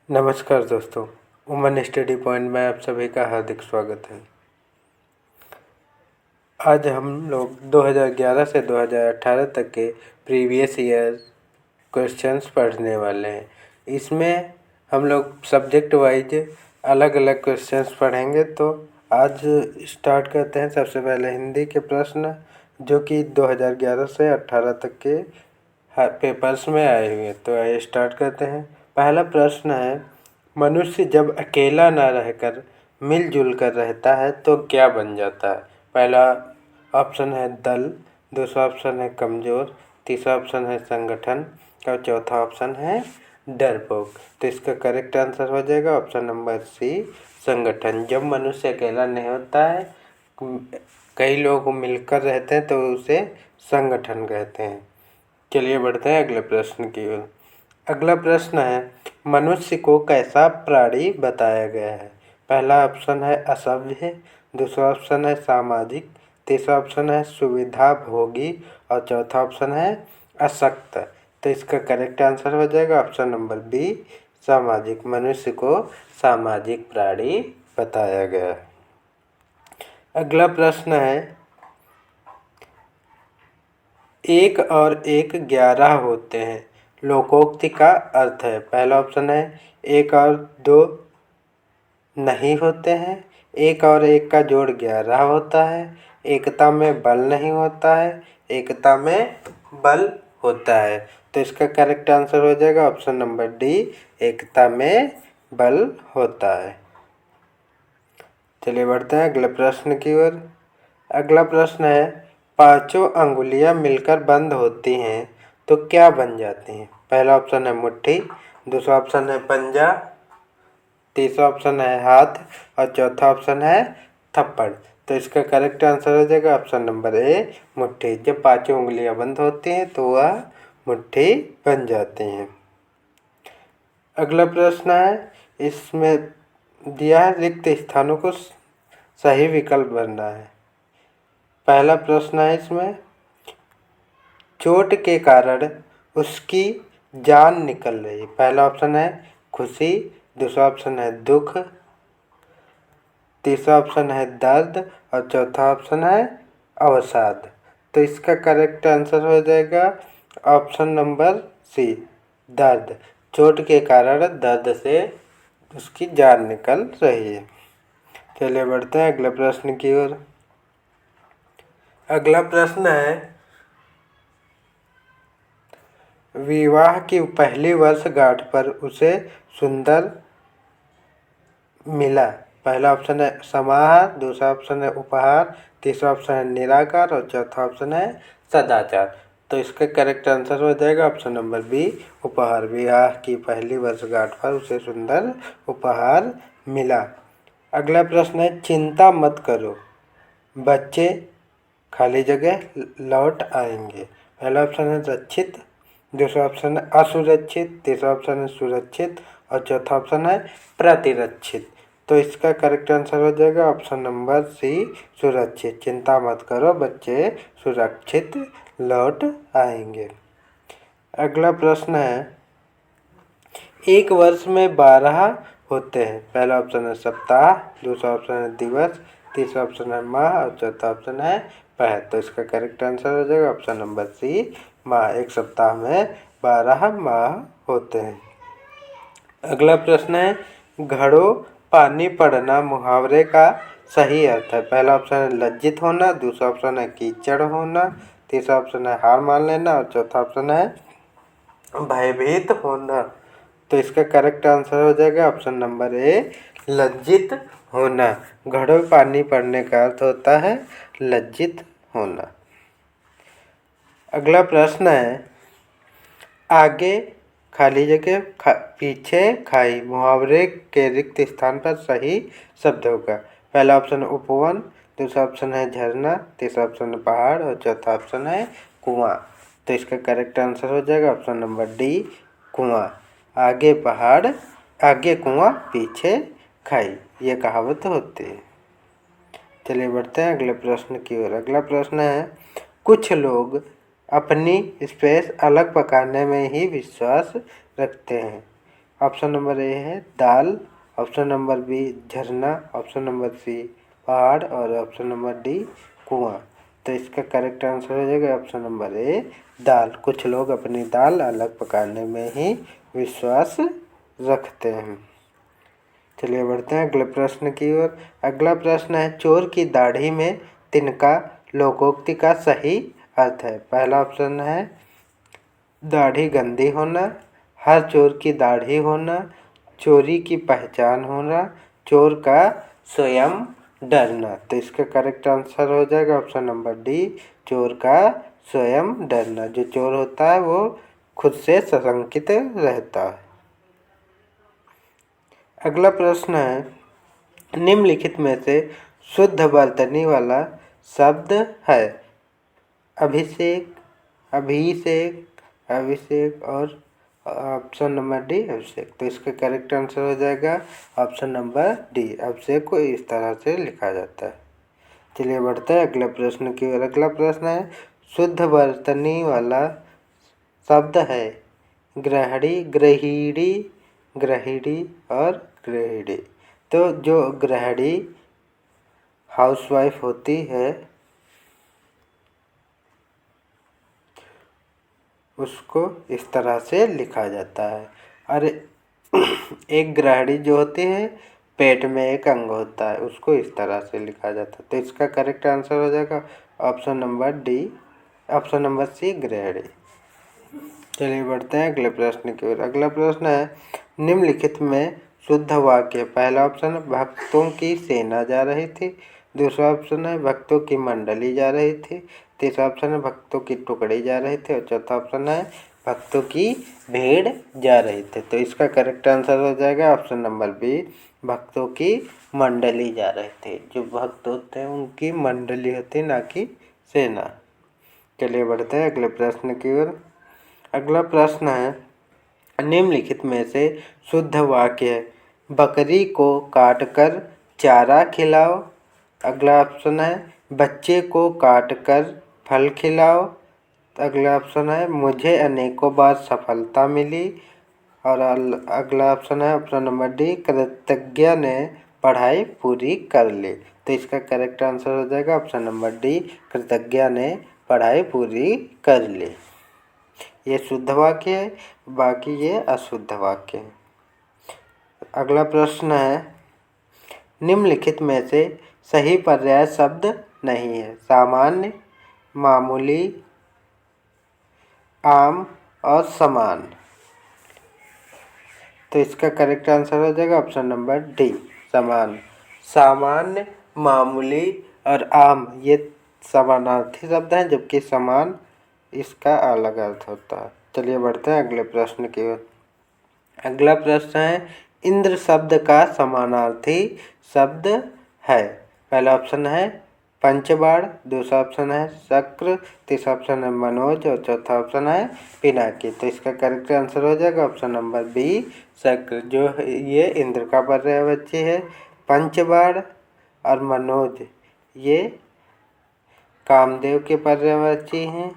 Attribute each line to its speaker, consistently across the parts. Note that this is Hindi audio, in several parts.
Speaker 1: नमस्कार दोस्तों, उमन स्टडी पॉइंट में आप सभी का हार्दिक स्वागत है। आज हम लोग 2011 से 2018 तक के प्रीवियस ईयर क्वेश्चंस पढ़ने वाले हैं। इसमें हम लोग सब्जेक्ट वाइज अलग अलग क्वेश्चंस पढ़ेंगे। तो आज स्टार्ट करते हैं। सबसे पहले हिंदी के प्रश्न जो कि 2011 से 18 तक के पेपर्स में आए हुए हैं। तो आइए स्टार्ट करते हैं। पहला प्रश्न है, मनुष्य जब अकेला न रहकर मिलजुल कर रहता है तो क्या बन जाता है। पहला ऑप्शन है दल, दूसरा ऑप्शन है कमज़ोर, तीसरा ऑप्शन है संगठन और चौथा ऑप्शन है डरपोक। तो इसका करेक्ट आंसर हो जाएगा ऑप्शन नंबर सी, संगठन। जब मनुष्य अकेला नहीं होता है, कई लोग मिलकर रहते हैं तो उसे संगठन कहते हैं। चलिए बढ़ते हैं अगले प्रश्न की ओर। अगला प्रश्न है, मनुष्य को कैसा प्राणी बताया गया है। पहला ऑप्शन है असभ्य, दूसरा ऑप्शन है सामाजिक, तीसरा ऑप्शन है सुविधा भोगी और चौथा ऑप्शन है अशक्त। तो इसका करेक्ट आंसर हो जाएगा ऑप्शन नंबर बी, सामाजिक। मनुष्य को सामाजिक प्राणी बताया गया है। अगला प्रश्न है, एक और एक 11 होते हैं, लोकोक्ति का अर्थ है। पहला ऑप्शन है एक और दो नहीं होते हैं, एक और एक का जोड़ 11 होता है, एकता में बल नहीं होता है, एकता में बल होता है। तो इसका करेक्ट आंसर हो जाएगा ऑप्शन नंबर डी, एकता में बल होता है। चलिए बढ़ते हैं अगले प्रश्न की ओर। अगला प्रश्न है, पांचों अंगुलियां मिलकर बंद होती हैं तो क्या बन जाती हैं। पहला ऑप्शन है मुट्ठी, दूसरा ऑप्शन है पंजा, तीसरा ऑप्शन है हाथ और चौथा ऑप्शन है थप्पड़। तो इसका करेक्ट आंसर हो जाएगा ऑप्शन नंबर ए, मुट्ठी। जब पांचों उंगलियां बंद होती हैं तो वह मुट्ठी बन जाती हैं। अगला प्रश्न है, इसमें दिया है रिक्त स्थानों को सही विकल्प बनना है। पहला प्रश्न है इसमें, चोट के कारण उसकी जान निकल रही। पहला ऑप्शन है खुशी, दूसरा ऑप्शन है दुख, तीसरा ऑप्शन है दर्द और चौथा ऑप्शन है अवसाद। तो इसका करेक्ट आंसर हो जाएगा ऑप्शन नंबर सी, दर्द। चोट के कारण दर्द से उसकी जान निकल रही है। चलिए बढ़ते हैं अगले प्रश्न की ओर। अगला प्रश्न है, विवाह की पहली वर्षगांठ पर उसे सुंदर मिला। पहला ऑप्शन है समाहार, दूसरा ऑप्शन है उपहार, तीसरा ऑप्शन है निराकार और चौथा ऑप्शन है सदाचार। तो इसका करेक्ट आंसर हो जाएगा ऑप्शन नंबर बी, उपहार। विवाह की पहली वर्षगांठ पर उसे सुंदर उपहार मिला। अगला प्रश्न है, चिंता मत करो, बच्चे खाली जगह लौट आएंगे। पहला ऑप्शन है रक्षित, दूसरा ऑप्शन है असुरक्षित, तीसरा ऑप्शन है सुरक्षित और चौथा ऑप्शन है प्रतिरक्षित। तो इसका करेक्ट आंसर हो जाएगा ऑप्शन नंबर सी, सुरक्षित। चिंता मत करो, बच्चे सुरक्षित लौट आएंगे। अगला प्रश्न है, एक वर्ष में 12 होते हैं। पहला ऑप्शन है सप्ताह, दूसरा ऑप्शन है दिवस, तीसरा ऑप्शन है माह और चौथा ऑप्शन है पह। तो इसका करेक्ट आंसर हो जाएगा ऑप्शन नंबर सी, माह। एक सप्ताह में 12 माह होते हैं। अगला प्रश्न है, घड़ों पानी पड़ना मुहावरे का सही अर्थ है। पहला ऑप्शन है लज्जित होना, दूसरा ऑप्शन है कीचड़ होना, तीसरा ऑप्शन है हार मान लेना और चौथा ऑप्शन है भयभीत होना। तो इसका करेक्ट आंसर हो जाएगा ऑप्शन नंबर ए, लज्जित होना। घड़ों में पानी पड़ने का अर्थ होता है लज्जित होना। अगला प्रश्न है, आगे खाली जगह पीछे खाई मुहावरे के रिक्त स्थान पर सही शब्द होगा। पहला ऑप्शन है उपवन, दूसरा ऑप्शन है झरना, तीसरा ऑप्शन है पहाड़ और चौथा ऑप्शन है कुआं। तो इसका करेक्ट आंसर हो जाएगा ऑप्शन नंबर डी, कुआं। आगे पहाड़, आगे कुआं, पीछे खाई, ये कहावत होती है। चलिए बढ़ते हैं अगले प्रश्न की ओर। अगला प्रश्न है, कुछ लोग अपनी स्पेस अलग पकाने में ही विश्वास रखते हैं। ऑप्शन नंबर ए है दाल, ऑप्शन नंबर बी झरना, ऑप्शन नंबर सी पहाड़ और ऑप्शन नंबर डी कुआं। तो इसका करेक्ट आंसर हो जाएगा ऑप्शन नंबर ए दाल। कुछ लोग अपनी दाल अलग पकाने में ही विश्वास रखते हैं। चलिए बढ़ते हैं अगले प्रश्न की ओर। अगला प्रश्न है चोर की दाढ़ी में तिनका लोकोक्ति का सही अर्थ है। पहला ऑप्शन है दाढ़ी गंदी होना, हर चोर की दाढ़ी होना, चोरी की पहचान होना, चोर का स्वयं डरना। तो इसका करेक्ट आंसर हो जाएगा ऑप्शन नंबर डी चोर का स्वयं डरना। जो चोर होता है वो खुद से सशंकित रहता है। अगला प्रश्न है निम्नलिखित में से शुद्ध वर्तनी वाला शब्द है। अभिषेक, अभिषेक, अभिषेक और ऑप्शन नंबर डी अभिषेक। तो इसका करेक्ट आंसर हो जाएगा ऑप्शन नंबर डी अभिषेक को इस तरह से लिखा जाता है। चलिए बढ़ते हैं अगले प्रश्न की ओर। अगला प्रश्न है शुद्ध वर्तनी वाला शब्द है ग्रहणी, ग्रहिणी, ग्रहिणी और गृहिणी। तो जो गृहिणी हाउसवाइफ होती है उसको इस तरह से लिखा जाता है। और एक गृहिणी जो होती है पेट में एक अंग होता है उसको इस तरह से लिखा जाता है। तो इसका करेक्ट आंसर हो जाएगा option number D, option number C गृहिणी। चलिए बढ़ते हैं अगले प्रश्न की ओर। अगला प्रश्न है निम्नलिखित में शुद्ध वाक्य। पहला ऑप्शन है भक्तों की सेना जा रही थी, दूसरा ऑप्शन है भक्तों की मंडली जा रही थी, तीसरा ऑप्शन है भक्तों की टुकड़ी जा रही थी और चौथा ऑप्शन है भक्तों की भीड़ जा रही थी। तो इसका करेक्ट आंसर हो जाएगा ऑप्शन नंबर बी भक्तों की मंडली जा रही थी। जो भक्त होते हैं उनकी मंडली होती है ना कि सेना। चलिए बढ़ते हैं अगले प्रश्न की ओर। अगला प्रश्न है निम्नलिखित में से शुद्ध वाक्य है बकरी को काटकर चारा खिलाओ। अगला ऑप्शन है बच्चे को काटकर फल खिलाओ। अगला ऑप्शन है मुझे अनेकों बार सफलता मिली। और अगला ऑप्शन है ऑप्शन नंबर डी कृतज्ञ ने पढ़ाई पूरी कर ली। तो इसका करेक्ट आंसर हो जाएगा ऑप्शन नंबर डी कृतज्ञ ने पढ़ाई पूरी कर ली। ये शुद्ध वाक्य है, बाकी ये अशुद्ध वाक्य है। अगला प्रश्न है निम्नलिखित में से सही पर्याय शब्द नहीं है। सामान्य, मामूली, आम और समान। तो इसका करेक्ट आंसर हो जाएगा ऑप्शन नंबर डी समान। सामान्य, मामूली और आम ये समानार्थी शब्द हैं जबकि समान इसका अलग अर्थ होता है। चलिए बढ़ते हैं अगले प्रश्न की ओर। अगला प्रश्न है इंद्र शब्द का समानार्थी शब्द है। पहला ऑप्शन है पंचबाण, दूसरा ऑप्शन है शक्र, तीसरा ऑप्शन है मनोज और चौथा ऑप्शन है पिनाकी। तो इसका करेक्ट आंसर हो जाएगा ऑप्शन नंबर बी शक्र। जो ये इंद्र का पर्यायवाची है। पंचबाण और मनोज ये कामदेव के पर्यायवाची हैं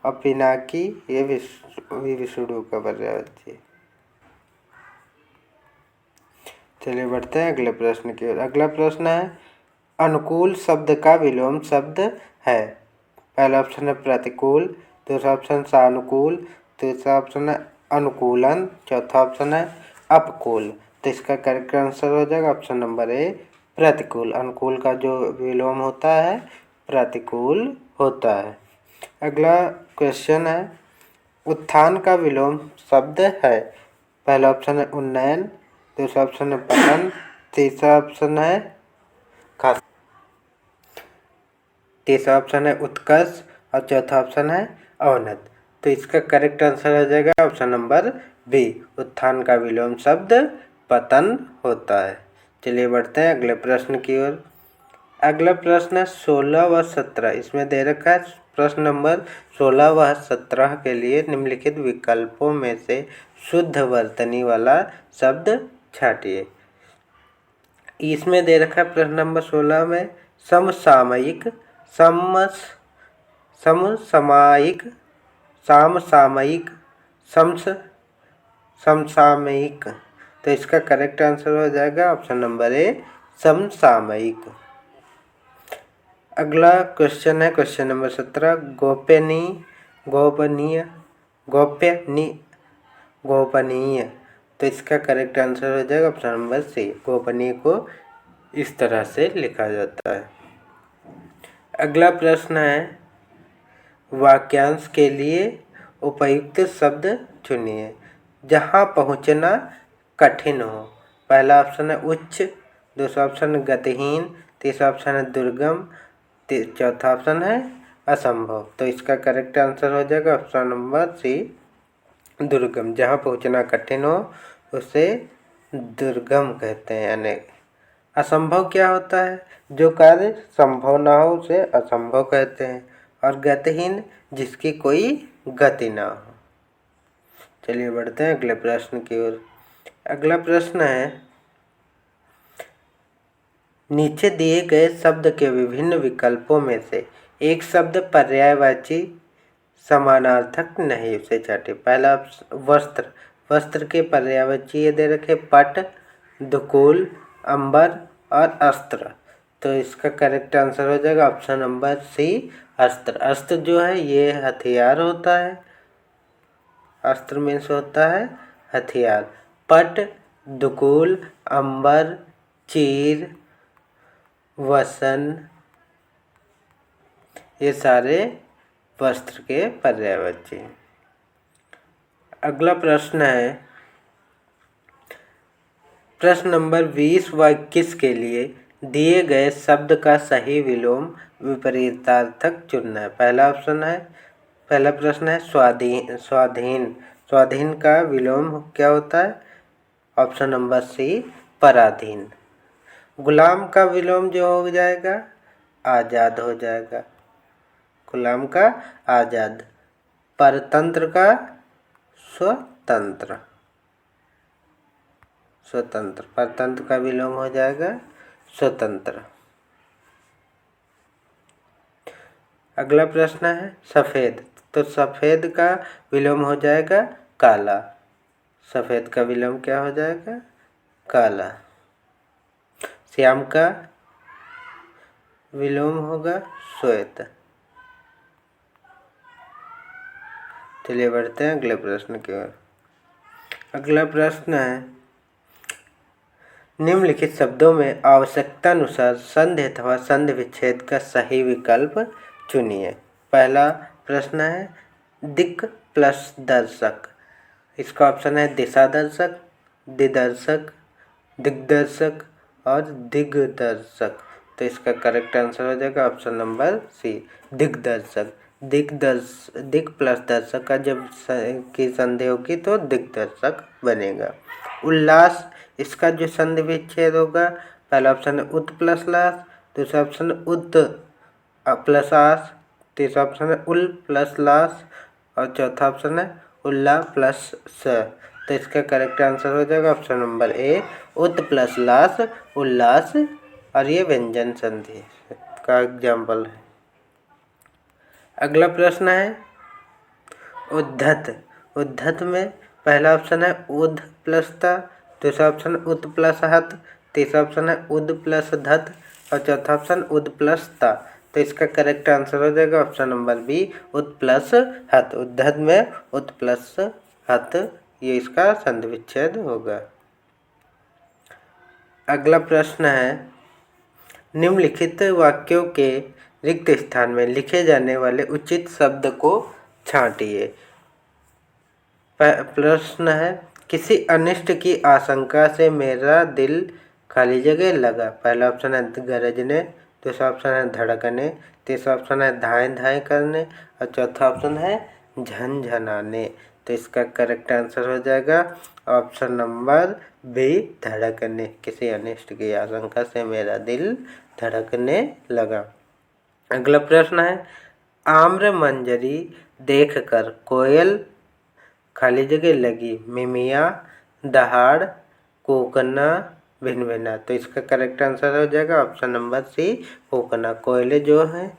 Speaker 1: और पिनाकी ये विष्णु का पर्यायवाची है। चलिए बढ़ते हैं अगले प्रश्न की ओर। अगला प्रश्न है अनुकूल शब्द का विलोम शब्द है। पहला ऑप्शन है प्रतिकूल, दूसरा ऑप्शन सानुकूल, तीसरा ऑप्शन है अनुकूलन, चौथा ऑप्शन है अपकूल। तो इसका करेक्ट आंसर हो जाएगा ऑप्शन नंबर ए प्रतिकूल। अनुकूल का जो विलोम होता है प्रतिकूल होता है। अगला क्वेश्चन है उत्थान का विलोम शब्द है। पहला ऑप्शन है उन्नयन, दूसरा ऑप्शन है पतन, तीसरा ऑप्शन है तीसरा ऑप्शन है उत्कर्ष और चौथा ऑप्शन है अवनत। तो इसका करेक्ट आंसर हो जाएगा ऑप्शन नंबर बी उत्थान का विलोम शब्द पतन होता है। चलिए बढ़ते हैं अगले प्रश्न की ओर। अगला प्रश्न है 16 व 17। इसमें दे रखा है प्रश्न नंबर 16 व 17 के लिए निम्नलिखित विकल्पों में से शुद्ध वर्तनी वाला शब्द छांटिए। इसमें दे रखा है प्रश्न नंबर 16 में समसामयिक, समसामयिक, समसामयिक, समसामयिक। तो इसका करेक्ट आंसर हो जाएगा ऑप्शन नंबर ए, समसामयिक। अगला क्वेश्चन है क्वेश्चन नंबर 17, गोपनीय गोपनीय। तो इसका करेक्ट आंसर हो जाएगा ऑप्शन नंबर सी, गोपनीय को इस तरह से लिखा जाता है। अगला प्रश्न है, वाक्यांश के लिए उपयुक्त शब्द चुनिए जहां पहुंचना कठिन हो। पहला ऑप्शन है उच्च, दूसरा ऑप्शन है गतिहीन, तीसरा ऑप्शन है दुर्गम, चौथा ऑप्शन है असंभव। तो इसका करेक्ट आंसर हो जाएगा ऑप्शन नंबर सी, दुर्गम। जहाँ पहुँचना कठिन हो उसे दुर्गम कहते हैं। यानी असंभव क्या होता है, जो कार्य संभव ना हो उसे असंभव कहते हैं। और गतिहीन, जिसकी कोई गति ना हो। चलिए बढ़ते हैं अगले प्रश्न की ओर। अगला प्रश्न है, नीचे दिए गए शब्द के विभिन्न विकल्पों में से एक शब्द पर्यायवाची समानार्थक नहीं, उसे चाटे। पहला वस्त्र, वस्त्र के पर्यायवाची ये दे रखे पट, दुकूल, अंबर और अस्त्र। तो इसका करेक्ट आंसर हो जाएगा ऑप्शन नंबर सी, अस्त्र। अस्त्र जो है ये हथियार होता है, अस्त्र मीन्स होता है हथियार। पट, दुकूल, अंबर, चीर, वसन, ये सारे वस्त्र के पर्यायवाची। अगला प्रश्न है, प्रश्न नंबर 20, वाक्य के लिए दिए गए शब्द का सही विलोम विपरीतार्थक चुनना है। पहला प्रश्न है स्वाधीन। स्वाधीन का विलोम क्या होता है, ऑप्शन नंबर सी, पराधीन। गुलाम का विलोम जो हो जाएगा आज़ाद हो जाएगा, गुलाम का आज़ाद। परतंत्र का स्वतंत्र, परतंत्र का विलोम हो जाएगा स्वतंत्र। अगला प्रश्न है सफ़ेद। तो सफ़ेद का विलोम हो जाएगा काला, सफ़ेद का विलोम क्या हो जाएगा, काला। श्याम का विलोम होगा श्वेत। चलिए बढ़ते हैं अगले प्रश्न की ओर। अगला प्रश्न है, निम्नलिखित शब्दों में आवश्यकता अनुसार संधि अथवा संधि विच्छेद का सही विकल्प चुनिए। पहला प्रश्न है दिक् प्लस दर्शक। इसका ऑप्शन है दिशा दर्शक, दिदर्शक, दिग्दर्शक और दिग्दर्शक। तो इसका करेक्ट आंसर हो जाएगा ऑप्शन नंबर सी, दिग्दर्शक। दिक् प्लस दर्शक का जब की संधि होगी तो दिग्दर्शक बनेगा। उल्लास, इसका जो संधि विच्छेद होगा, पहला ऑप्शन है उत प्लस लास, दूसरा ऑप्शन है उत प्लस आस, तीसरा ऑप्शन है उल प्लस लास और चौथा ऑप्शन है उल्ला प्लस स। तो इसका करेक्ट आंसर हो जाएगा ऑप्शन नंबर ए, उत प्लस लास, उल्लास। और ये व्यंजन संधि का एग्जाम्पल है। अगला प्रश्न है उद्धत। उद्धत में पहला ऑप्शन है उद प्लस ता, दूसरा ऑप्शन उद प्लस हत, तीसरा ऑप्शन है उद प्लस धत और चौथा ऑप्शन उद प्लस ता। तो इसका करेक्ट आंसर हो जाएगा ऑप्शन नंबर बी, उद प्लस हत। उद्धत में उद प्लस हत, ये इसका संधि विच्छेद होगा। अगला प्रश्न है, निम्नलिखित वाक्यों के रिक्त स्थान में लिखे जाने वाले उचित शब्द को छांटिए। प्रश्न है, किसी अनिष्ट की आशंका से मेरा दिल खाली जगह लगा। पहला ऑप्शन है गरजने, दूसरा ऑप्शन है धड़कने, तीसरा ऑप्शन है धाएं धाएं करने और चौथा ऑप्शन है झनझनाने। तो इसका करेक्ट आंसर हो जाएगा ऑप्शन नंबर बी, धड़कने। किसी अनिष्ट की आशंका से मेरा दिल धड़कने लगा। अगला प्रश्न है, आम्र मंजरी देखकर कोयल खाली जगह लगी, मिमिया, दहाड़, कूकना, भिनभिना। तो इसका करेक्ट आंसर हो जाएगा ऑप्शन नंबर सी, कूकना। कोयले जो हैं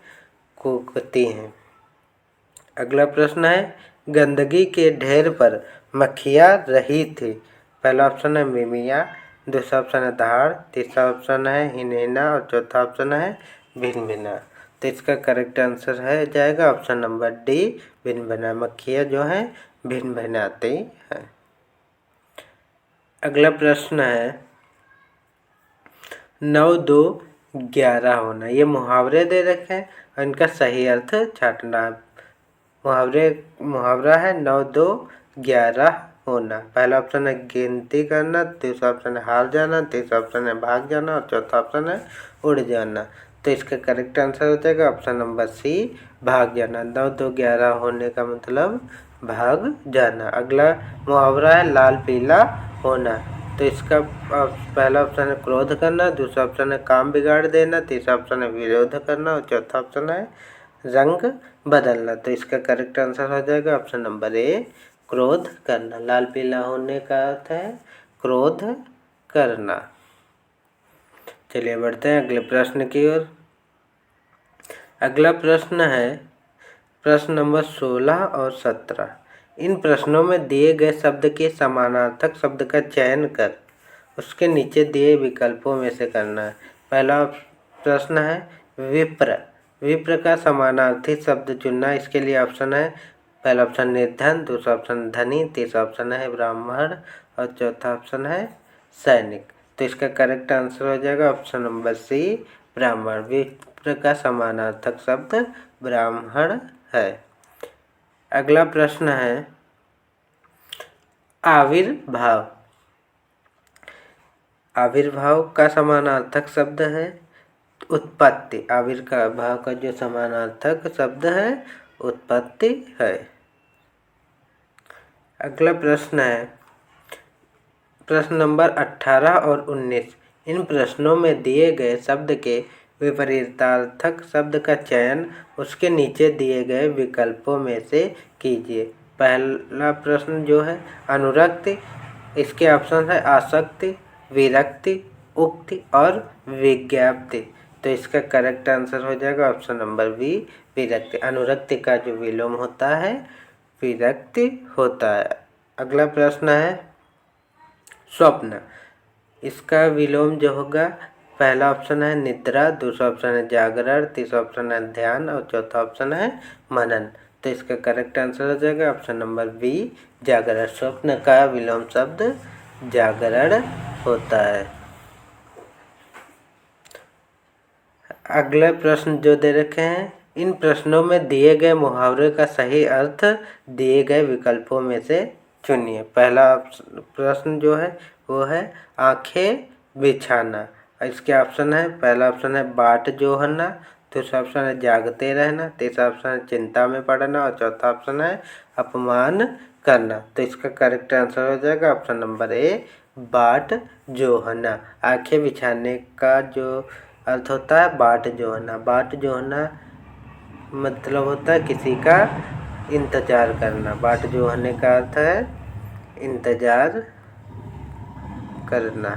Speaker 1: कूकती हैं। अगला प्रश्न है, गंदगी के ढेर पर मक्खियाँ रही थी। पहला ऑप्शन है मिमिया, दूसरा ऑप्शन है दहाड़, तीसरा ऑप्शन है हिनहिना और चौथा ऑप्शन है भिनभिना। तो इसका करेक्ट आंसर है जाएगा ऑप्शन नंबर डी, भिनभिना। मक्खियाँ जो हैं भिनभिनाती हैं। अगला प्रश्न है 9 2 11 होना। ये मुहावरे दे रखे हैं और इनका सही अर्थ छाटना है। मुहावरा है 9 2 11 होना। पहला ऑप्शन है गिनती करना, दूसरा ऑप्शन है हार जाना, तीसरा ऑप्शन है भाग जाना और चौथा ऑप्शन है उड़ जाना। तो इसका करेक्ट आंसर हो जाएगा ऑप्शन नंबर सी, भाग जाना। 9 2 11 होने का मतलब भाग जाना। अगला मुहावरा है लाल पीला होना। तो इसका पहला ऑप्शन है क्रोध करना, दूसरा ऑप्शन है काम बिगाड़ देना, तीसरा ऑप्शन है विरोध करना और चौथा ऑप्शन है रंग बदलना। तो इसका करेक्ट आंसर हो जाएगा ऑप्शन नंबर ए, क्रोध करना। लाल पीला होने का अर्थ है क्रोध करना। चलिए बढ़ते हैं अगले प्रश्न की ओर। अगला प्रश्न है प्रश्न नंबर 16 और 17। इन प्रश्नों में दिए गए शब्द के समानार्थक शब्द का चयन कर उसके नीचे दिए विकल्पों में से करना है। पहला प्रश्न है विप्र। विप्र का समानार्थी शब्द चुनना। इसके लिए ऑप्शन है पहला ऑप्शन निर्धन, दूसरा ऑप्शन धनी, तीसरा ऑप्शन है ब्राह्मण और चौथा ऑप्शन है सैनिक। तो इसका करेक्ट आंसर हो जाएगा ऑप्शन नंबर सी, ब्राह्मण। विप्र का समानार्थक शब्द ब्राह्मण है। अगला प्रश्न है आविर्भाव। आविर्भाव का समानार्थक शब्द है उत्पत्ति। आविर्भाव का जो समानार्थक शब्द है उत्पत्ति है। अगला प्रश्न है प्रश्न नंबर 18 और 19। इन प्रश्नों में दिए गए शब्द के विपरीतार्थक शब्द का चयन उसके नीचे दिए गए विकल्पों में से कीजिए। पहला प्रश्न जो है अनुरक्ति। इसके ऑप्शन है आसक्ति, विरक्ति, उक्ति और विज्ञप्ति। तो इसका करेक्ट आंसर हो जाएगा ऑप्शन नंबर बी, विरक्ति। अनुरक्ति का जो विलोम होता है विरक्ति होता है। अगला प्रश्न है स्वप्न। इसका विलोम जो होगा पहला ऑप्शन है निद्रा, दूसरा ऑप्शन है जागरण, तीसरा ऑप्शन है ध्यान और चौथा ऑप्शन है मनन। तो इसका करेक्ट आंसर हो जाएगा ऑप्शन नंबर बी, जागरण। स्वप्न का विलोम शब्द जागरण होता है। अगले प्रश्न जो दे रखे हैं इन प्रश्नों में दिए गए मुहावरे का सही अर्थ दिए गए विकल्पों में से चुनिए। पहला प्रश्न जो है वो है आंखें बिछाना। इसके ऑप्शन है पहला ऑप्शन है बाट जोहना, दूसरा ऑप्शन है जागते रहना, तीसरा ऑप्शन है चिंता में पड़ना और चौथा ऑप्शन है अपमान करना। तो इसका करेक्ट आंसर हो जाएगा ऑप्शन नंबर ए, बाट जोहना। आंखें बिछाने का जो अर्थ होता है बाट जोहना। बाट जोहना मतलब होता है किसी का इंतजार करना। बाट जोहने का अर्थ है इंतजार करना।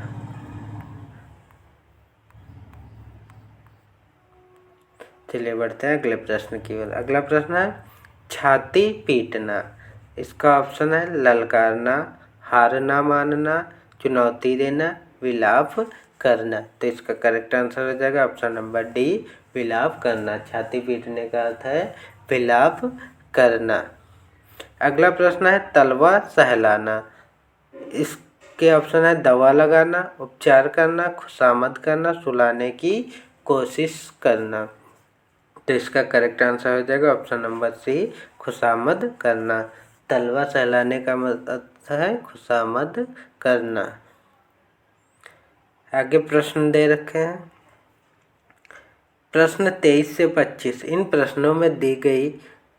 Speaker 1: चलिए बढ़ते हैं अगले प्रश्न की ओर। अगला प्रश्न है छाती पीटना। इसका ऑप्शन है ललकारना, हार ना मानना, चुनौती देना, विलाप करना। तो इसका करेक्ट आंसर हो जाएगा ऑप्शन नंबर डी, विलाप करना। छाती पीटने का अर्थ है विलाप करना। अगला प्रश्न है तलवा सहलाना। इसके ऑप्शन है दवा लगाना, उपचार करना, खुशामद करना, सुलाने की कोशिश करना। तो इसका करेक्ट आंसर हो जाएगा ऑप्शन नंबर सी, खुशामद करना। तलवा सहलाने का मतलब है खुशामद करना। आगे प्रश्न दे रखे हैं प्रश्न 23 से 25। इन प्रश्नों में दी गई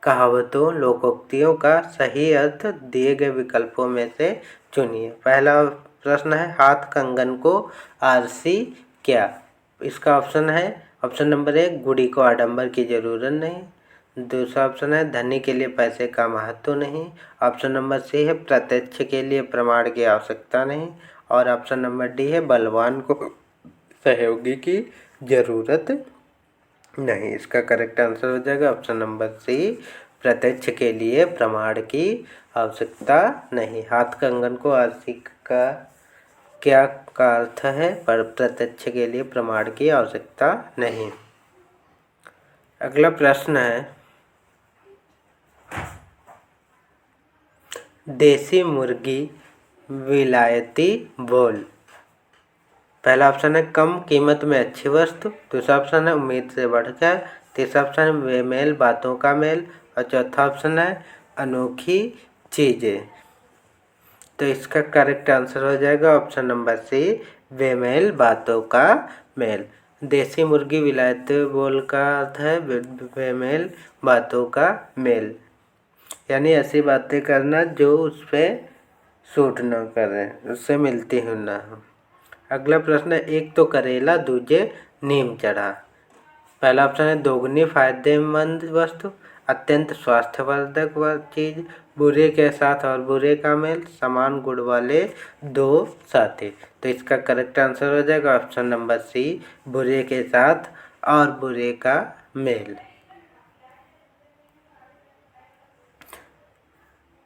Speaker 1: कहावतों लोकोक्तियों का सही अर्थ दिए गए विकल्पों में से चुनिए। पहला प्रश्न है हाथ कंगन को आरसी क्या। इसका ऑप्शन है ऑप्शन नंबर ए, गुड़ी को आडंबर की ज़रूरत नहीं। दूसरा ऑप्शन है धनी के लिए पैसे का महत्व नहीं। ऑप्शन नंबर सी है प्रत्यक्ष के लिए प्रमाण की आवश्यकता नहीं। और ऑप्शन नंबर डी है बलवान को सहयोगी की ज़रूरत नहीं। इसका करेक्ट आंसर हो जाएगा ऑप्शन नंबर सी, प्रत्यक्ष के लिए प्रमाण की आवश्यकता नहीं। हाथ कंगन को आरसी का क्या का अर्थ है? पर प्रत्यक्ष के लिए प्रमाण की आवश्यकता नहीं। अगला प्रश्न है, देसी मुर्गी विलायती बोल। पहला ऑप्शन है कम कीमत में अच्छी वस्तु, दूसरा ऑप्शन है उम्मीद से बढ़कर, तीसरा ऑप्शन है बेमेल बातों का मेल और चौथा ऑप्शन है अनोखी चीजें। तो इसका करेक्ट आंसर हो जाएगा ऑप्शन नंबर सी, बेमेल बातों का मेल। देसी मुर्गी विलायती बोल का अर्थ है बेमेल बातों का मेल, यानी ऐसी बातें करना जो उस पर सूट न करें, उससे मिलती हूँ ना हो। अगला प्रश्न है, एक तो करेला दूजे नीम चढ़ा। पहला ऑप्शन है दोगुनी फायदेमंद वस्तु, अत्यंत स्वास्थ्यवर्धक चीज, बुरे के साथ और बुरे का मेल, समान गुण वाले दो साथी। तो इसका करेक्ट आंसर हो जाएगा ऑप्शन नंबर सी, बुरे के साथ और बुरे का मेल।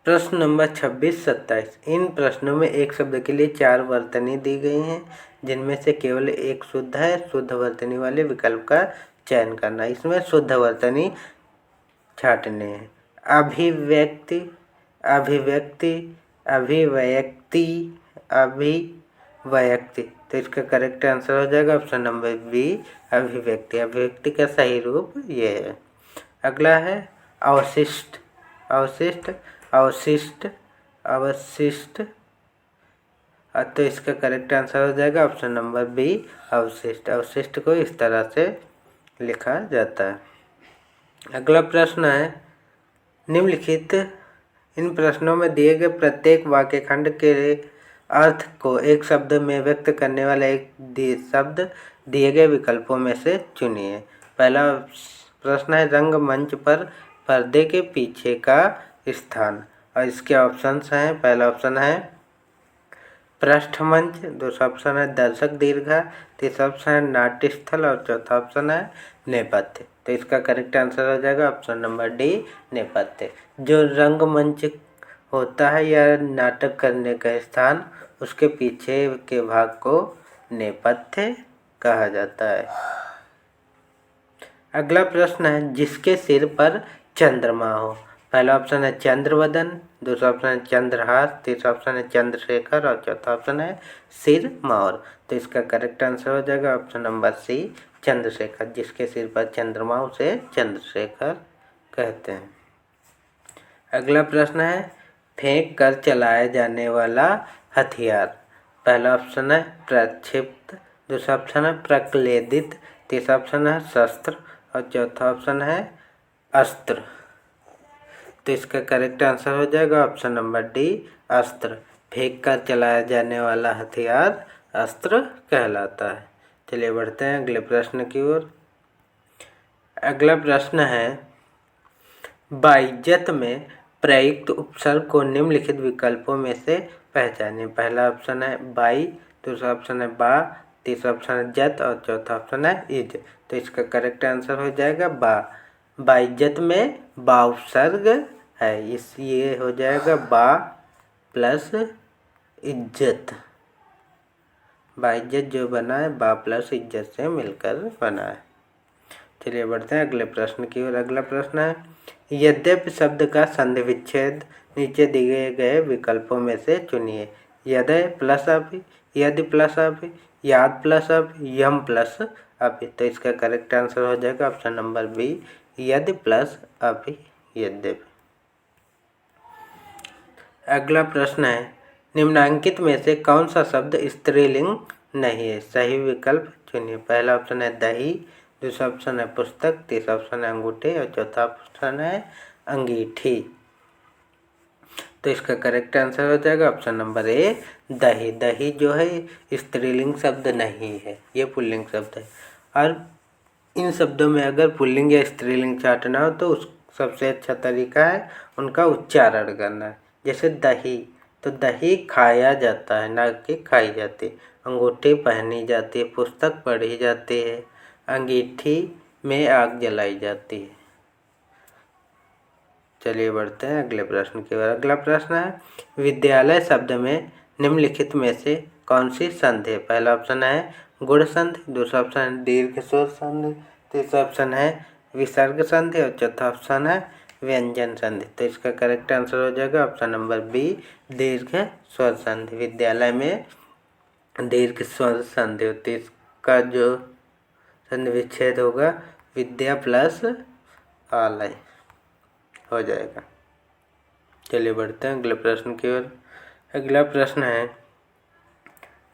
Speaker 1: प्रश्न नंबर 26-27। इन प्रश्नों में एक शब्द के लिए 4 वर्तनी दी गई हैं, जिनमें से केवल एक शुद्ध है। शुद्ध वर्तनी वाले विकल्प का चयन करना। इसमें शुद्ध वर्तनी छांटने हैं। अभिव्यक्ति, अभिव्यक्ति, अभिव्यक्ति, अभिव्यक्ति। तो इसका करेक्ट आंसर हो जाएगा ऑप्शन नंबर बी, अभिव्यक्ति। अभिव्यक्ति का सही रूप ये है। अगला है अवशिष्ट, अवशिष्ट, अवशिष्ट, अवशिष्ट। तो इसका करेक्ट आंसर हो जाएगा ऑप्शन नंबर बी, अवशिष्ट। अवशिष्ट को इस तरह से लिखा जाता है। अगला प्रश्न है, निम्नलिखित इन प्रश्नों में दिए गए प्रत्येक वाक्य खंड के अर्थ को एक शब्द में व्यक्त करने वाला एक शब्द दिए गए विकल्पों में से चुनिए। पहला प्रश्न है, रंगमंच पर पर्दे के पीछे का स्थान। और इसके ऑप्शंस हैं, पहला ऑप्शन है पृष्ठमंच, दूसरा ऑप्शन है दर्शक दीर्घा, तीसरा ऑप्शन है नाट्य स्थल और चौथा ऑप्शन है नेपथ्य। तो इसका करेक्ट आंसर हो जाएगा ऑप्शन नंबर डी, नेपथ्य। जो रंगमंच होता है या नाटक करने का स्थान, उसके पीछे के भाग को नेपथ्य कहा जाता है। अगला प्रश्न है, जिसके सिर पर चंद्रमा हो। पहला ऑप्शन है चंद्रवदन, दूसरा ऑप्शन है चंद्रहास, तीसरा ऑप्शन है चंद्रशेखर और चौथा ऑप्शन है सिरमौर। तो इसका करेक्ट आंसर हो जाएगा ऑप्शन नंबर सी, चंद्रशेखर। जिसके सिर पर चंद्रमा उसे चंद्रशेखर कहते हैं। अगला प्रश्न है, फेंक कर चलाया जाने वाला हथियार। पहला ऑप्शन है प्रक्षिप्त, दूसरा ऑप्शन है प्रक्लेदित, तीसरा ऑप्शन है शस्त्र और चौथा ऑप्शन है अस्त्र। तो इसका करेक्ट आंसर हो जाएगा ऑप्शन नंबर डी, अस्त्र। फेंक कर चलाया जाने वाला हथियार अस्त्र कहलाता है। चलिए बढ़ते हैं अगले प्रश्न की ओर। अगला प्रश्न है, बाइज्जत में प्रयुक्त उपसर्ग को निम्नलिखित विकल्पों में से पहचानें। पहला ऑप्शन है बाई, दूसरा ऑप्शन है बा, तीसरा ऑप्शन है जत और चौथा ऑप्शन है इज। तो इसका करेक्ट आंसर हो जाएगा बा। बाइज्जत में बा उपसर्ग है, ये हो जाएगा बा प्लस इज्जत। बाइज्जत जो बना है बा प्लस इज्जत से मिलकर बना है। चलिए बढ़ते हैं अगले प्रश्न की ओर। अगला प्रश्न है, यद्यपि शब्द का संधि विच्छेद नीचे दिए गए विकल्पों में से चुनिए। यदय प्लस अभि, यदि प्लस अभि, याद प्लस अभि, यम प्लस अभि। तो इसका करेक्ट आंसर हो जाएगा ऑप्शन नंबर बी, यदि प्लस अभि, यद्यपि। अगला प्रश्न है, निम्नांकित में से कौन सा शब्द स्त्रीलिंग नहीं है? सही विकल्प चुनिए। पहला ऑप्शन है दही, दूसरा ऑप्शन है पुस्तक, तीसरा ऑप्शन है अंगूठे और चौथा ऑप्शन है अंगीठी। तो इसका करेक्ट आंसर हो जाएगा ऑप्शन नंबर ए, दही। दही जो है स्त्रीलिंग शब्द नहीं है, ये पुल्लिंग शब्द है। और इन शब्दों में अगर पुल्लिंग या स्त्रीलिंग छांटना हो तो उस सबसे अच्छा तरीका है उनका उच्चारण करना है। जैसे दही, तो दही खाया जाता है ना कि खाई जाती है। अंगूठी पहनी जाती है, पुस्तक पढ़ी जाती है, अंगीठी में आग जलाई जाती है। चलिए बढ़ते हैं अगले प्रश्न की ओर। अगला प्रश्न है, विद्यालय शब्द में निम्नलिखित में से कौन सी संधि है? पहला ऑप्शन है गुण संधि, दूसरा ऑप्शन है दीर्घ स्वर संधि, तीसरा ऑप्शन है विसर्ग संधि और चौथा ऑप्शन है व्यंजन संधि। तो इसका करेक्ट आंसर हो जाएगा ऑप्शन नंबर बी, दीर्घ स्वर संधि। विद्यालय में दीर्घ स्वर संधि होती है। इसका जो संधि विच्छेद होगा विद्या प्लस आलय हो जाएगा। चलिए बढ़ते हैं अगले प्रश्न की ओर। अगला प्रश्न है,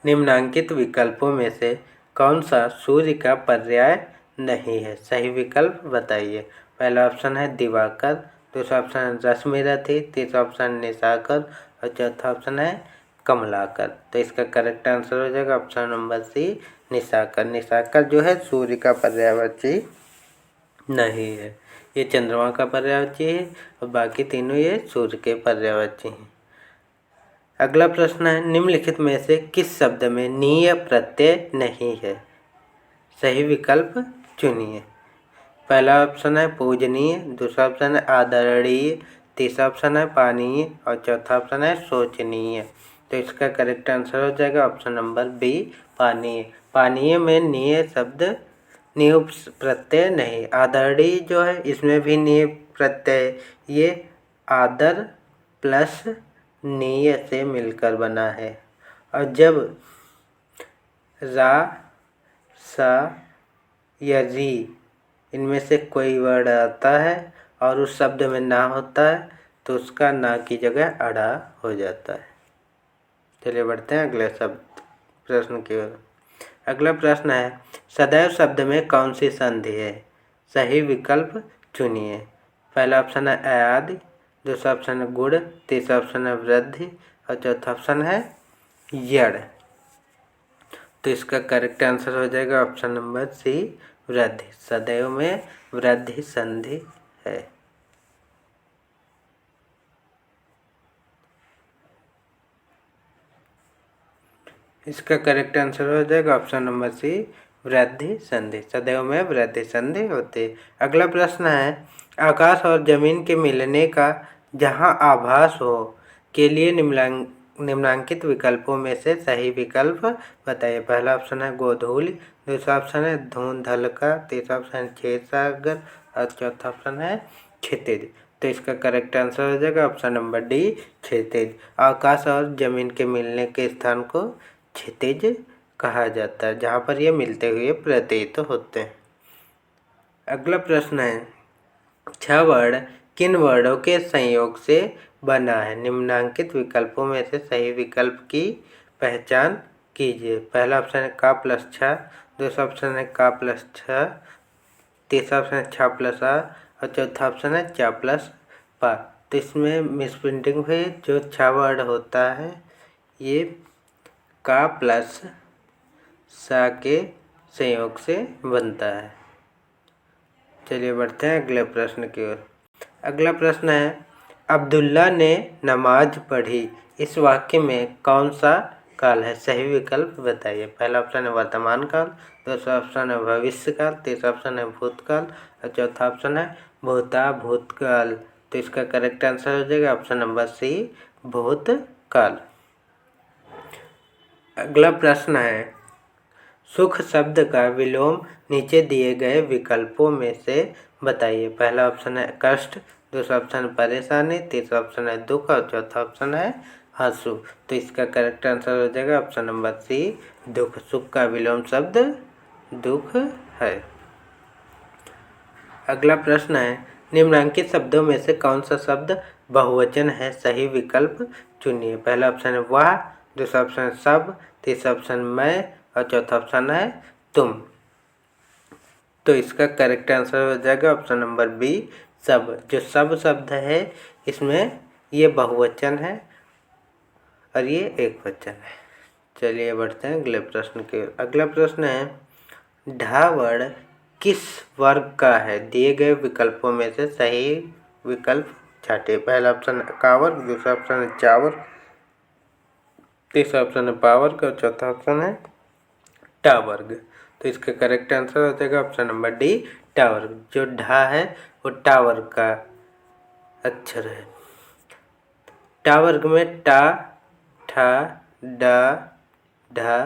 Speaker 1: निम्नांकित विकल्पों में से कौन सा सूर्य का पर्याय नहीं है? सही विकल्प बताइए। पहला ऑप्शन है दिवाकर, दूसरा ऑप्शन है रश्मिरथी, तीसरा ऑप्शन निशाकर और चौथा ऑप्शन है कमलाकर। तो इसका करेक्ट आंसर हो जाएगा ऑप्शन नंबर सी, निशाकर। निशाकर जो है सूर्य का पर्यायवाची नहीं है, ये चंद्रमा का पर्यायवाची है और बाकी तीनों ये सूर्य के पर्यायवाची हैं। अगला प्रश्न है, निम्नलिखित में से किस शब्द में नीय प्रत्यय नहीं है? सही विकल्प चुनिए। पहला ऑप्शन है पूजनीय, दूसरा ऑप्शन है आदरणीय, तीसरा ऑप्शन है पानीय और चौथा ऑप्शन है शोचनीय। तो इसका करेक्ट आंसर हो जाएगा ऑप्शन नंबर बी, पानीय। पानीय में नीय शब्द नीय प्रत्यय नहीं। आदरणीय जो है इसमें भी नीय प्रत्यय, ये आदर प्लस नीय से मिलकर बना है। और जब रा सा या री इनमें से कोई वर्ड आता है और उस शब्द में ना होता है तो उसका ना की जगह अड़ा हो जाता है। चलिए बढ़ते हैं अगले शब्द प्रश्न की ओर। अगला प्रश्न है, सदैव शब्द में कौन सी संधि है? सही विकल्प चुनिए। पहला ऑप्शन है अयादि, दूसरा ऑप्शन है गुण, तीसरा ऑप्शन है वृद्धि और चौथा ऑप्शन है यड़। तो इसका करेक्ट आंसर हो जाएगा ऑप्शन नंबर सी, वृद्धि। सदैव में वृद्धि संधि है। इसका करेक्ट आंसर हो जाएगा ऑप्शन नंबर सी, वृद्धि संधि। सदैव में वृद्धि संधि होती है। अगला प्रश्न है, आकाश और जमीन के मिलने का जहां आभास हो के लिए निम्नांकित विकल्पों में से सही विकल्प बताइए। पहला ऑप्शन है गोधूलि, दूसरा ऑप्शन है धूंधलका, तीसरा ऑप्शन है क्षीरसागर और चौथा ऑप्शन है क्षितिज। तो इसका करेक्ट आंसर हो जाएगा ऑप्शन नंबर डी, क्षितिज। आकाश और जमीन के मिलने के स्थान को क्षितिज कहा जाता है, जहाँ पर ये मिलते हुए प्रतीत होते हैं। अगला प्रश्न है, 6 वर्ण किन वर्णों के संयोग से बना है? निम्नांकित विकल्पों में से सही विकल्प की पहचान कीजिए। पहला ऑप्शन है का प्लस छ, दूसरा ऑप्शन है का प्लस छ, तीसरा ऑप्शन है छ प्लस आ और चौथा ऑप्शन है च प्लस पा। तो इसमें मिसप्रिंटिंग हुई। जो छ वर्ड होता है ये का प्लस सा के संयोग से बनता है। चलिए बढ़ते हैं अगले प्रश्न की ओर। अगला प्रश्न है, अब्दुल्ला ने नमाज पढ़ी, इस वाक्य में कौन सा काल है? सही विकल्प बताइए। पहला ऑप्शन है वर्तमान काल, दूसरा ऑप्शन है भविष्य काल, तीसरा ऑप्शन है भूतकाल और चौथा ऑप्शन है भूतकाल। तो इसका करेक्ट आंसर हो जाएगा ऑप्शन नंबर सी, भूतकाल। अगला प्रश्न है, सुख शब्द का विलोम नीचे दिए गए विकल्पों में से बताइए। पहला ऑप्शन है कष्ट, दूसरा ऑप्शन है परेशानी, तीसरा ऑप्शन है दुख और चौथा ऑप्शन है आंसू। तो इसका करेक्ट आंसर हो जाएगा ऑप्शन नंबर सी, दुख। सुख का विलोम शब्द दुख है। अगला प्रश्न है, निम्नांकित शब्दों में से कौन सा शब्द बहुवचन है? सही विकल्प चुनिए। पहला ऑप्शन है वह, दूसरा ऑप्शन है सब, तीसरा ऑप्शन मैं और चौथा ऑप्शन है तुम। तो इसका करेक्ट आंसर हो जाएगा ऑप्शन नंबर बी, सब। जो सब शब्द है इसमें ये बहुवचन है और ये एकवचन है। चलिए बढ़ते हैं अगले प्रश्न के। अगला प्रश्न है, ढा वर्ण किस वर्ग का है? दिए गए विकल्पों में से सही विकल्प छांटिए। पहला ऑप्शन है का वर्ग, दूसरा ऑप्शन है चा वर्ग, तीसरा ऑप्शन है पा वर्ग और चौथा ऑप्शन है टा वर्ग। तो इसका करेक्ट आंसर हो जाएगा ऑप्शन नंबर डी, टा वर्ग। जो ढा है वो टा वर्ग का अक्षर है। टा वर्ग में टा, ठा, डा, ढा,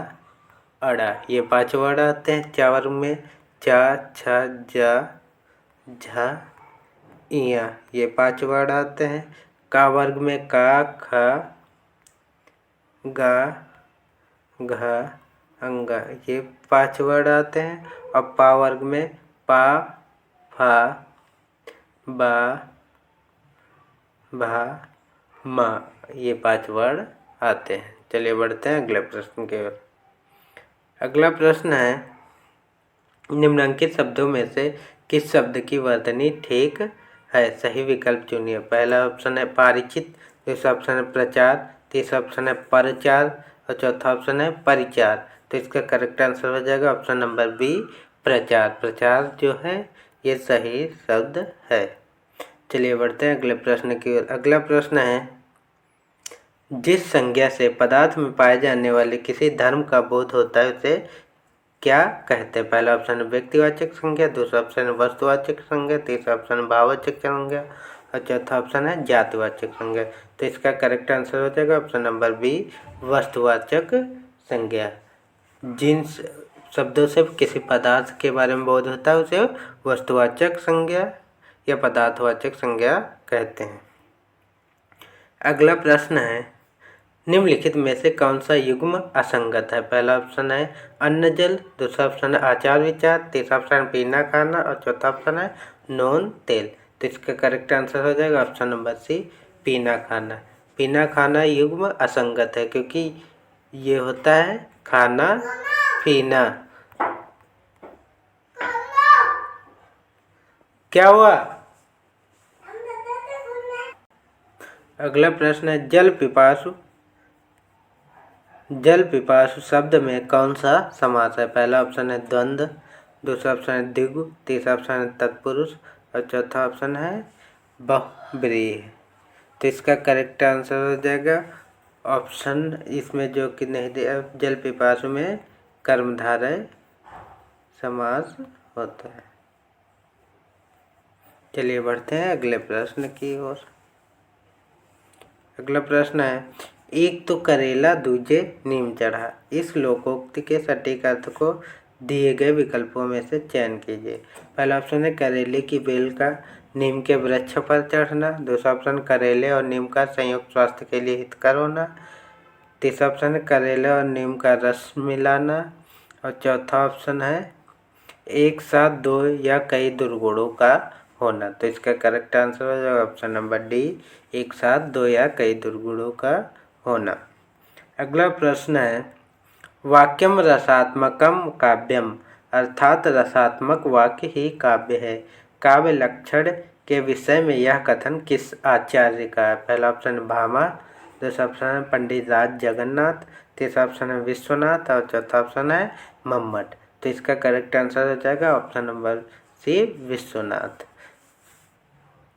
Speaker 1: अड़ा ये 5 वर्ड आते हैं। चा वर्ग में चा, छा, जा, झा, इया ये 5 वर्ड आते हैं। का वर्ग में का, खा, गा, घा, अंगा ये 5 वर्ड आते हैं। और पा वर्ग में पा, फा, बा, भा, मा ये 5 वर्ड आते हैं। चलिए बढ़ते हैं अगले प्रश्न की ओर। अगला प्रश्न है, निम्नलिखित शब्दों में से किस शब्द की वर्तनी ठीक है? सही विकल्प चुनिए। पहला ऑप्शन है पारिचित, दूसरा ऑप्शन है प्रचार, तीसरा ऑप्शन है परचार और चौथा ऑप्शन है परिचार। तो इसका करेक्ट आंसर हो जाएगा ऑप्शन नंबर बी प्रचार। प्रचार जो है ये सही शब्द है। चलिए बढ़ते हैं अगले प्रश्न की ओर। अगला प्रश्न है, जिस संज्ञा से पदार्थ में पाए जाने वाले किसी धर्म का बोध होता है उसे क्या कहते हैं? पहला ऑप्शन है व्यक्तिवाचक संज्ञा, दूसरा ऑप्शन है वस्तुवाचक संज्ञा, तीसरा ऑप्शन है भाववाचक संज्ञा और चौथा ऑप्शन है जातिवाचक संज्ञा। तो इसका करेक्ट आंसर हो जाएगा ऑप्शन नंबर बी वस्तुवाचक संज्ञा। जिन शब्दों से किसी पदार्थ के बारे में बोध होता है उसे वस्तुवाचक संज्ञा या पदार्थवाचक संज्ञा कहते हैं। अगला प्रश्न है, निम्नलिखित में से कौन सा युग्म असंगत है? पहला ऑप्शन है अन्न जल, दूसरा ऑप्शन है आचार विचार, तीसरा ऑप्शन है पीना खाना और चौथा ऑप्शन है नून तेल। तो इसका करेक्ट आंसर हो जाएगा ऑप्शन नंबर सी पीना खाना। पीना खाना युग्म असंगत है क्योंकि ये होता है खाना पीना। क्या हुआ? अगला प्रश्न है, जल पिपासु। जल पिपासु शब्द में कौन सा समास है? पहला ऑप्शन है द्वंद्व, दूसरा ऑप्शन है द्विगु, तीसरा ऑप्शन है तत्पुरुष और चौथा ऑप्शन है बहुब्रीहि। तो इसका करेक्ट आंसर हो जाएगा ऑप्शन इसमें जो कि नहीं दिया, जल पिपासु में कर्मधारय समास होता है। चलिए बढ़ते हैं अगले प्रश्न की ओर। अगला प्रश्न है, एक तो करेला दूजे नीम चढ़ा। इस लोकोक्ति के सटीक अर्थ को दिए गए विकल्पों में से चयन कीजिए। पहला ऑप्शन है करेले की बेल का नीम के वृक्ष पर चढ़ना, दूसरा ऑप्शन करेले और नीम का संयुक्त स्वास्थ्य के लिए हितकर होना, तीसरा ऑप्शन है करेले और नीम का रस मिलाना और चौथा ऑप्शन है एक साथ दो या कई दुर्गुणों का होना। तो इसका करेक्ट आंसर हो जाएगा ऑप्शन नंबर डी एक साथ दो या कई दुर्गुणों का होना। अगला प्रश्न है, वाक्यम रसात्मकम काव्यम अर्थात रसात्मक वाक्य ही काव्य है। काव्य लक्षण के विषय में यह कथन किस आचार्य का है? पहला ऑप्शन है भामा, दूसरा ऑप्शन है पंडित राज जगन्नाथ, तीसरा ऑप्शन है विश्वनाथ और चौथा ऑप्शन है मम्मट। तो इसका करेक्ट आंसर हो जाएगा ऑप्शन नंबर सी विश्वनाथ।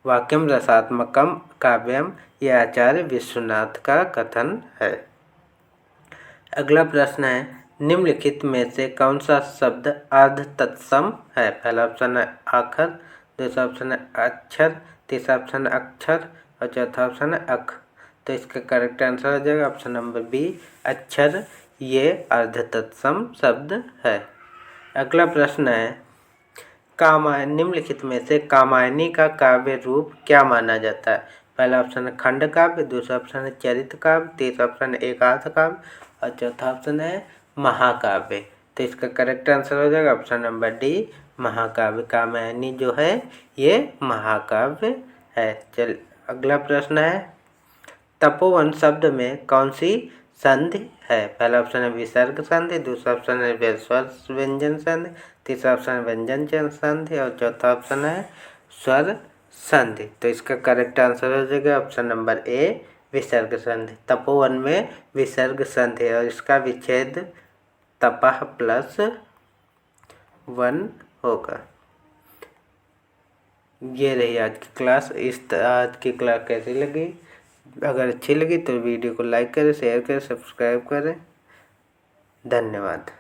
Speaker 1: वाक्यम रसात्मकम काव्यम यह आचार्य विश्वनाथ का कथन है। अगला प्रश्न है, निम्नलिखित में से कौन सा शब्द अर्ध तत्सम है? पहला ऑप्शन है आखर, दूसरा ऑप्शन है अक्षर, तीसरा ऑप्शन है अक्षर और चौथा ऑप्शन है अख। तो इसका करेक्ट आंसर हो जाएगा ऑप्शन नंबर बी अक्षर ये अर्ध तत्सम शब्द है। अगला प्रश्न है, निम्नलिखित में से कामायनी का काव्य रूप क्या माना जाता है? पहला ऑप्शन है खंड काव्य, दूसरा ऑप्शन है चरित काव्य, तीसरा ऑप्शन है एकार्थ काव्य और चौथा ऑप्शन है महाकाव्य। तो इसका करेक्ट आंसर हो जाएगा ऑप्शन नंबर डी महाकाव्य। कामायनी जो है ये महाकाव्य है। चल अगला प्रश्न है, तपोवन शब्द में कौन सी संधि है? पहला ऑप्शन है विसर्ग संधि, दूसरा ऑप्शन है स्वर व्यंजन संधि, तीसरा ऑप्शन है व्यंजन संधि और चौथा ऑप्शन है स्वर संधि। तो इसका करेक्ट आंसर हो जाएगा ऑप्शन नंबर ए विसर्ग संधि। तपोवन में विसर्ग संधि और इसका विच्छेद तपः प्लस 1 होगा। ये रही आज की क्लास। आज की क्लास कैसी लगी? अगर अच्छी लगी तो वीडियो को लाइक करें, शेयर करें, सब्सक्राइब करें। धन्यवाद।